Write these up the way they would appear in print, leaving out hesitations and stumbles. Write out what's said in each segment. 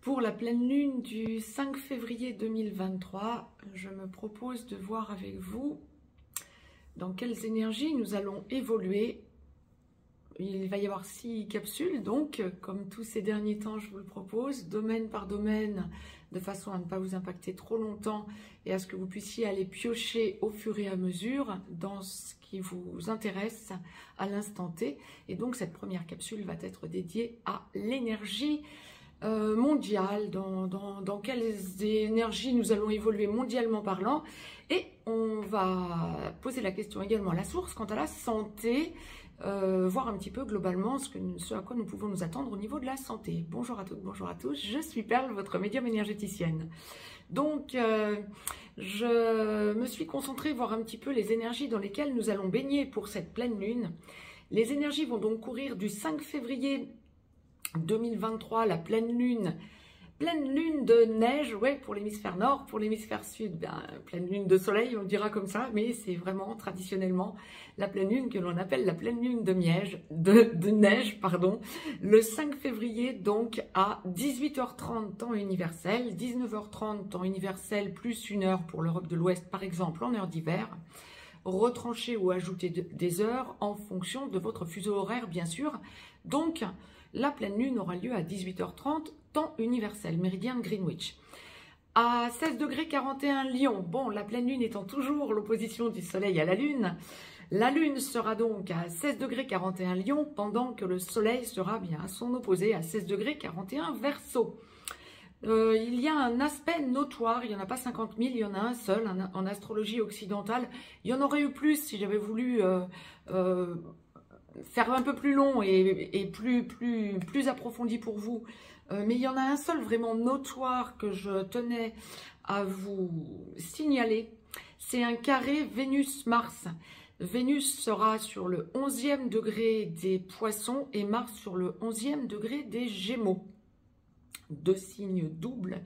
Pour la pleine lune du 5 février 2023, je me propose de voir avec vous dans quelles énergies nous allons évoluer. Il va y avoir 6 capsules, donc, comme tous ces derniers temps, je vous le propose, domaine par domaine, de façon à ne pas vous impacter trop longtemps et à ce que vous puissiez aller piocher au fur et à mesure dans ce qui vous intéresse à l'instant T. Et donc, cette première capsule va être dédiée à l'énergie mondiale, dans quelles énergies nous allons évoluer mondialement parlant. Et on va poser la question également à la source quant à la santé, voir un petit peu globalement ce à quoi nous pouvons nous attendre au niveau de la santé. Bonjour à toutes, bonjour à tous, je suis Perle, votre médium énergéticienne. Donc, je me suis concentrée voir un petit peu les énergies dans lesquelles nous allons baigner pour cette pleine lune. Les énergies vont donc courir du 5 février 2023, la pleine lune de neige, ouais, pour l'hémisphère nord, pour l'hémisphère sud, ben, pleine lune de soleil, on dira comme ça, mais c'est vraiment traditionnellement la pleine lune que l'on appelle la pleine lune de neige, pardon, le 5 février, donc à 18h30 temps universel, 19h30 temps universel, plus 1 heure pour l'Europe de l'Ouest, par exemple, en heure d'hiver. Retrancher ou ajouter des heures en fonction de votre fuseau horaire, bien sûr. Donc, la pleine lune aura lieu à 18h30, temps universel, méridien de Greenwich. À 16 degrés 41 Lion, bon, la pleine lune étant toujours l'opposition du soleil à la lune sera donc à 16 degrés 41 Lion, pendant que le soleil sera bien à son opposé à 16 degrés 41 Verseau. Il y a un aspect notoire, il n'y en a pas 50 000, il y en a un seul en astrologie occidentale. Il y en aurait eu plus si j'avais voulu faire un peu plus long et plus approfondi pour vous. Mais il y en a un seul vraiment notoire que je tenais à vous signaler. C'est un carré Vénus-Mars. Vénus sera sur le 11e degré des Poissons et Mars sur le 11e degré des Gémeaux. 2 signes doubles.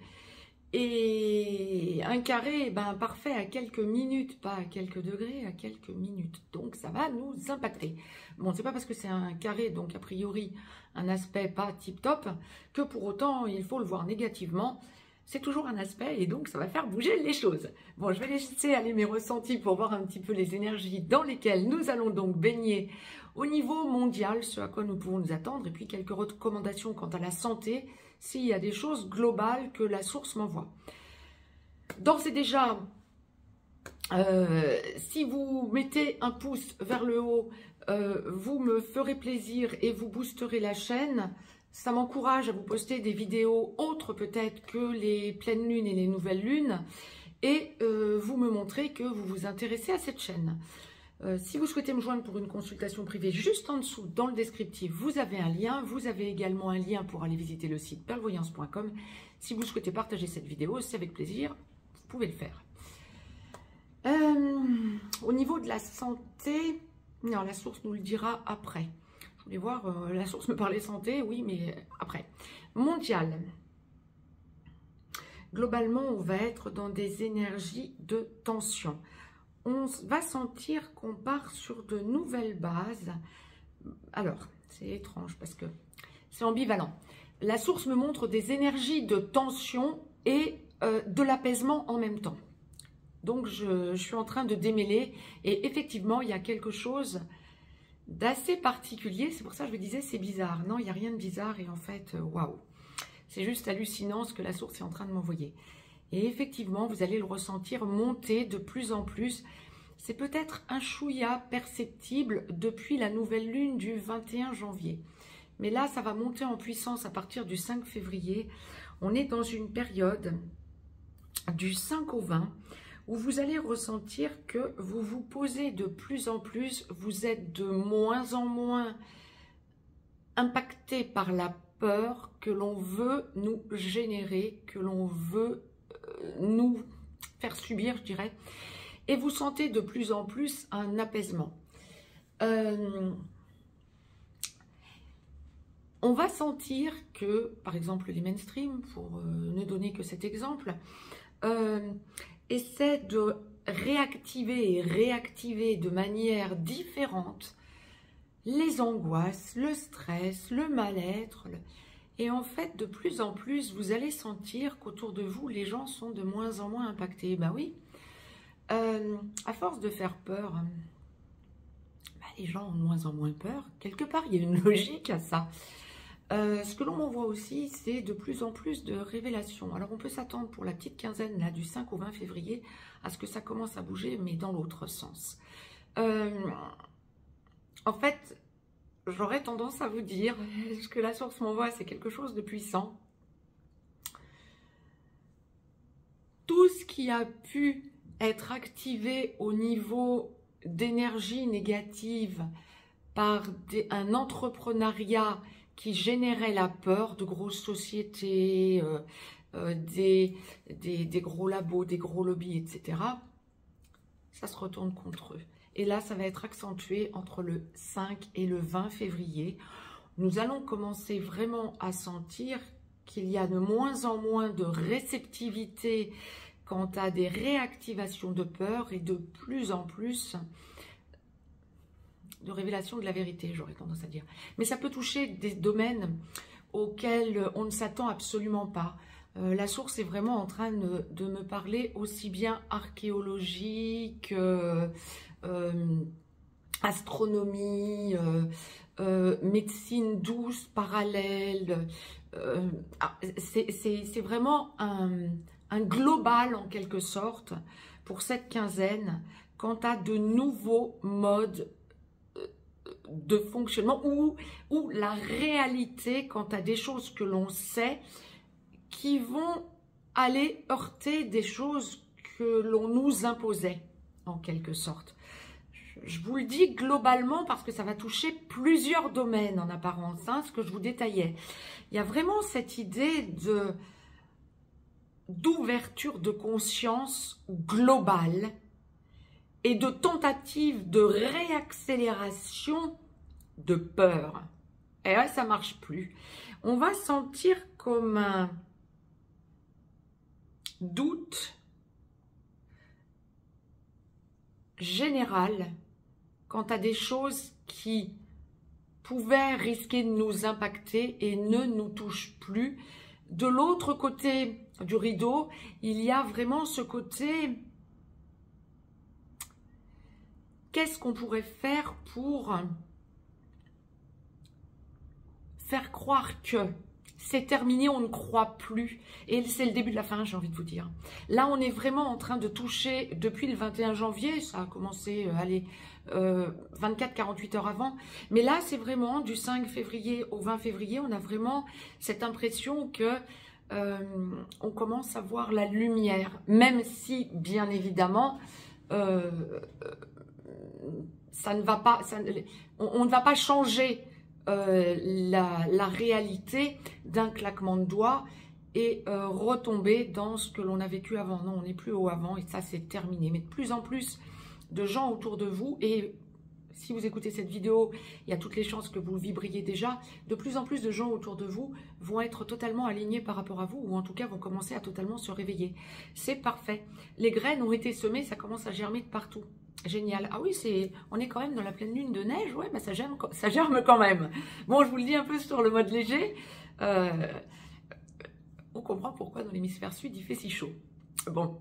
Et un carré, ben, parfait à quelques minutes, pas à quelques degrés, à quelques minutes. Donc, ça va nous impacter. Bon, c'est pas parce que c'est un carré, donc a priori, un aspect pas tip-top, que pour autant, il faut le voir négativement. C'est toujours un aspect et donc, ça va faire bouger les choses. Bon, je vais laisser aller mes ressentis pour voir un petit peu les énergies dans lesquelles nous allons donc baigner au niveau mondial, ce à quoi nous pouvons nous attendre, et puis quelques recommandations quant à la santé, s'il y a des choses globales que la source m'envoie. D'ores et déjà, si vous mettez un pouce vers le haut, vous me ferez plaisir et vous boosterez la chaîne. Ça m'encourage à vous poster des vidéos autres peut-être que les pleines lunes et les nouvelles lunes. Et vous me montrez que vous vous intéressez à cette chaîne. Si vous souhaitez me joindre pour une consultation privée, juste en dessous, dans le descriptif, vous avez un lien. Vous avez également un lien pour aller visiter le site perlevoyance.com. Si vous souhaitez partager cette vidéo, c'est avec plaisir, vous pouvez le faire. Au niveau de la santé, non, la source nous le dira après. Je voulais voir, la source me parlait santé, oui, mais après. Mondial. Globalement, on va être dans des énergies de tension. On va sentir qu'on part sur de nouvelles bases. Alors, c'est étrange parce que c'est ambivalent. La source me montre des énergies de tension et de l'apaisement en même temps. Donc, je suis en train de démêler. Et effectivement, il y a quelque chose d'assez particulier. C'est pour ça que je me disais, c'est bizarre. Non, il n'y a rien de bizarre. Et en fait, waouh. C'est juste hallucinant ce que la source est en train de m'envoyer. Et effectivement, vous allez le ressentir monter de plus en plus. C'est peut-être un chouïa perceptible depuis la nouvelle lune du 21 janvier. Mais là, ça va monter en puissance à partir du 5 février. On est dans une période du 5 au 20 où vous allez ressentir que vous vous posez de plus en plus. Vous êtes de moins en moins impacté par la peur que l'on veut nous générer, que l'on veut nous faire subir, je dirais, et vous sentez de plus en plus un apaisement. On va sentir que, par exemple, les mainstream, pour ne donner que cet exemple, essaient de réactiver et réactiver de manière différente les angoisses, le stress, le mal-être, Et en fait, de plus en plus, vous allez sentir qu'autour de vous, les gens sont de moins en moins impactés. Ben oui, à force de faire peur, les gens ont de moins en moins peur. Quelque part, il y a une logique à ça. Ce que l'on m'envoie aussi, c'est de plus en plus de révélations. Alors, on peut s'attendre pour la petite quinzaine, là, du 5 au 20 février, à ce que ça commence à bouger, mais dans l'autre sens. En fait, j'aurais tendance à vous dire, ce que la source m'envoie, c'est quelque chose de puissant. Tout ce qui a pu être activé au niveau d'énergie négative par un entrepreneuriat qui générait la peur, de grosses sociétés, des gros labos, des gros lobbies, etc., ça se retourne contre eux. Et là, ça va être accentué entre le 5 et le 20 février. Nous allons commencer vraiment à sentir qu'il y a de moins en moins de réceptivité quant à des réactivations de peur et de plus en plus de révélation de la vérité, j'aurais tendance à dire. Mais ça peut toucher des domaines auxquels on ne s'attend absolument pas. La source est vraiment en train de me parler aussi bien archéologique, astronomie, médecine douce, parallèle. C'est vraiment un global en quelque sorte pour cette quinzaine quant à de nouveaux modes de fonctionnement ou la réalité quant à des choses que l'on sait qui vont aller heurter des choses que l'on nous imposait en quelque sorte. Je vous le dis globalement parce que ça va toucher plusieurs domaines en apparence, hein, ce que je vous détaillais. Il y a vraiment cette idée d'ouverture de conscience globale et de tentative de réaccélération de peur. Et ouais, ça marche plus. On va sentir comme un doute général quant à des choses qui pouvaient risquer de nous impacter et ne nous touchent plus. De l'autre côté du rideau, il y a vraiment ce côté... Qu'est-ce qu'on pourrait faire pour faire croire que c'est terminé, on ne croit plus. Et c'est le début de la fin, j'ai envie de vous dire. Là, on est vraiment en train de toucher, depuis le 21 janvier, ça a commencé, 24-48 heures avant. Mais là, c'est vraiment du 5 février au 20 février, on a vraiment cette impression que on commence à voir la lumière. Même si, bien évidemment... ça ne va pas, on ne va pas changer la réalité d'un claquement de doigts et retomber dans ce que l'on a vécu avant. Non, on n'est plus au avant et ça c'est terminé. Mais de plus en plus de gens autour de vous, et si vous écoutez cette vidéo, il y a toutes les chances que vous vibriez déjà, de plus en plus de gens autour de vous vont être totalement alignés par rapport à vous, ou en tout cas vont commencer à totalement se réveiller. C'est parfait. Les graines ont été semées, ça commence à germer de partout. Génial. Ah oui, on est quand même dans la pleine lune de neige. Ouais, bah ça germe quand même. Bon, je vous le dis un peu sur le mode léger. On comprend pourquoi dans l'hémisphère sud, il fait si chaud. Bon,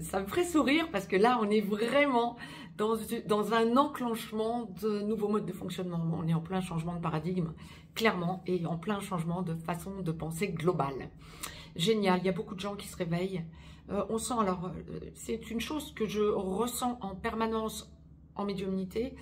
ça me ferait sourire parce que là, on est vraiment dans un enclenchement de nouveaux modes de fonctionnement. On est en plein changement de paradigme, clairement, et en plein changement de façon de penser globale. Génial, il y a beaucoup de gens qui se réveillent. On sent, alors, c'est une chose que je ressens en permanence en médiumnité.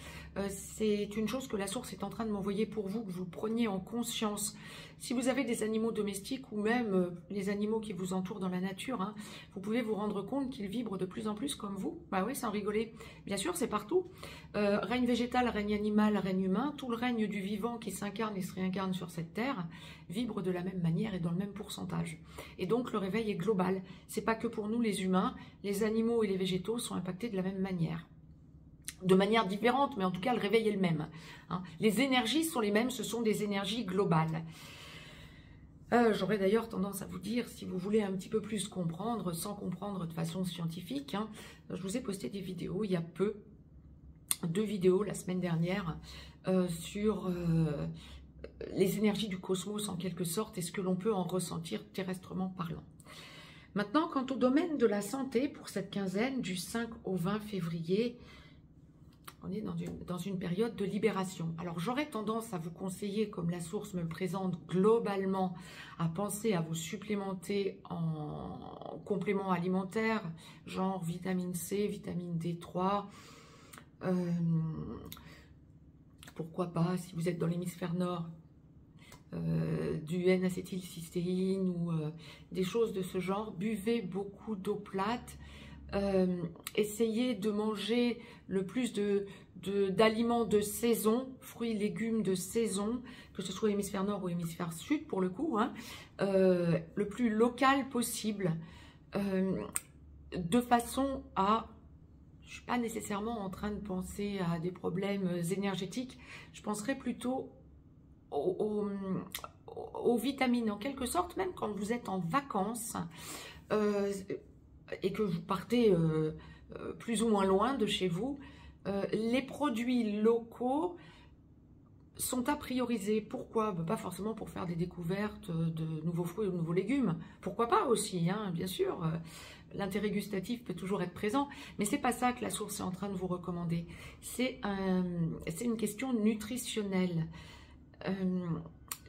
C'est une chose que la source est en train de m'envoyer pour vous, que vous preniez en conscience. Si vous avez des animaux domestiques ou même les animaux qui vous entourent dans la nature, hein, vous pouvez vous rendre compte qu'ils vibrent de plus en plus comme vous. Bah oui, sans rigoler. Bien sûr, c'est partout. Règne végétal, règne animal, règne humain, tout le règne du vivant qui s'incarne et se réincarne sur cette terre vibre de la même manière et dans le même pourcentage. Et donc, le réveil est global. C'est pas que pour nous, les humains, les animaux et les végétaux sont impactés de la même manière. De manière différente, mais en tout cas, le réveil est le même. Hein. Les énergies sont les mêmes, ce sont des énergies globales. J'aurais d'ailleurs tendance à vous dire, si vous voulez un petit peu plus comprendre, sans comprendre de façon scientifique, hein, je vous ai posté des vidéos il y a peu, 2 vidéos la semaine dernière, sur les énergies du cosmos en quelque sorte et ce que l'on peut en ressentir terrestrement parlant. Maintenant, quant au domaine de la santé, pour cette quinzaine du 5 au 20 février, on est dans une période de libération. Alors, j'aurais tendance à vous conseiller, comme la source me le présente globalement, à penser à vous supplémenter en compléments alimentaires, genre vitamine C, vitamine D3. Pourquoi pas, si vous êtes dans l'hémisphère nord, du N-acétylcystéine ou des choses de ce genre. Buvez beaucoup d'eau plate. Essayez de manger le plus d'aliments de saison, fruits, légumes de saison, que ce soit hémisphère nord ou hémisphère sud pour le coup, hein, le plus local possible, de façon à... Je ne suis pas nécessairement en train de penser à des problèmes énergétiques, je penserais plutôt aux vitamines, en quelque sorte, même quand vous êtes en vacances et que vous partez plus ou moins loin de chez vous, les produits locaux sont à prioriser. Pourquoi? Pas forcément pour faire des découvertes de nouveaux fruits ou de nouveaux légumes. Pourquoi pas aussi, hein, bien sûr. L'intérêt gustatif peut toujours être présent, mais c'est pas ça que la source est en train de vous recommander. C'est une question nutritionnelle.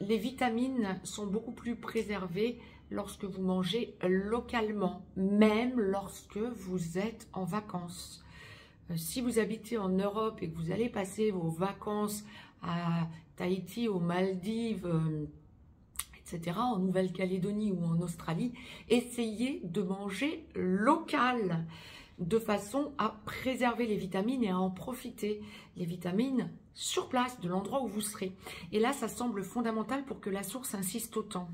Les vitamines sont beaucoup plus préservées lorsque vous mangez localement, même lorsque vous êtes en vacances. Si vous habitez en Europe et que vous allez passer vos vacances à Tahiti, aux Maldives, etc., en Nouvelle-Calédonie ou en Australie, essayez de manger local de façon à préserver les vitamines et à en profiter. Les vitamines sur place, de l'endroit où vous serez. Et là, ça semble fondamental pour que la source insiste autant.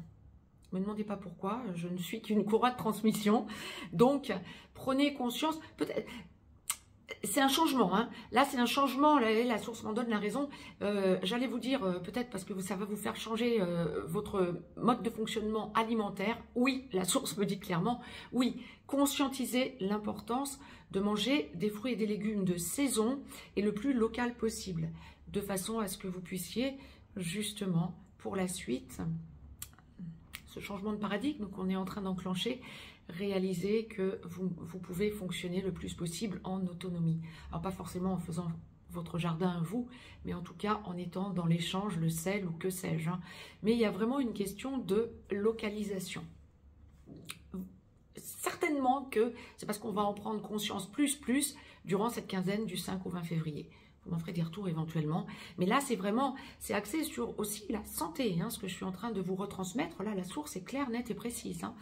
Ne me demandez pas pourquoi, je ne suis qu'une courroie de transmission. Donc, prenez conscience, peut-être... C'est un changement, hein. Là c'est un changement, la source m'en donne la raison. J'allais vous dire, peut-être parce que ça va vous faire changer votre mode de fonctionnement alimentaire. Oui, la source me dit clairement, oui, conscientisez l'importance de manger des fruits et des légumes de saison et le plus local possible, de façon à ce que vous puissiez justement pour la suite, ce changement de paradigme qu'on est en train d'enclencher, réaliser que vous pouvez fonctionner le plus possible en autonomie. Alors pas forcément en faisant votre jardin à vous, mais en tout cas en étant dans l'échange, le sel ou que sais-je. Hein. Mais il y a vraiment une question de localisation. Certainement que c'est parce qu'on va en prendre conscience plus durant cette quinzaine du 5 au 20 février. Vous m'en ferez des retours éventuellement. Mais là, c'est axé sur aussi la santé, hein, ce que je suis en train de vous retransmettre. Là, la source est claire, nette et précise. Hein.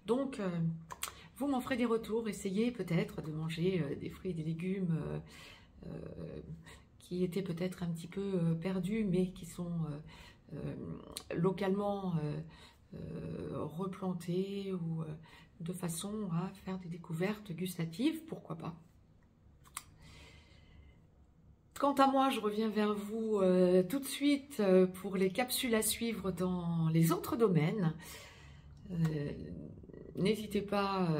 Donc, vous m'en ferez des retours. Essayez peut-être de manger des fruits et des légumes qui étaient peut-être un petit peu perdus, mais qui sont localement replantés ou de façon à faire des découvertes gustatives. Pourquoi pas? Quant à moi, je reviens vers vous tout de suite pour les capsules à suivre dans les autres domaines. N'hésitez pas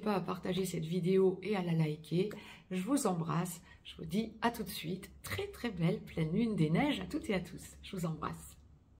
à partager cette vidéo et à la liker. Je vous embrasse. Je vous dis à tout de suite. Très très belle pleine lune des neiges à toutes et à tous. Je vous embrasse.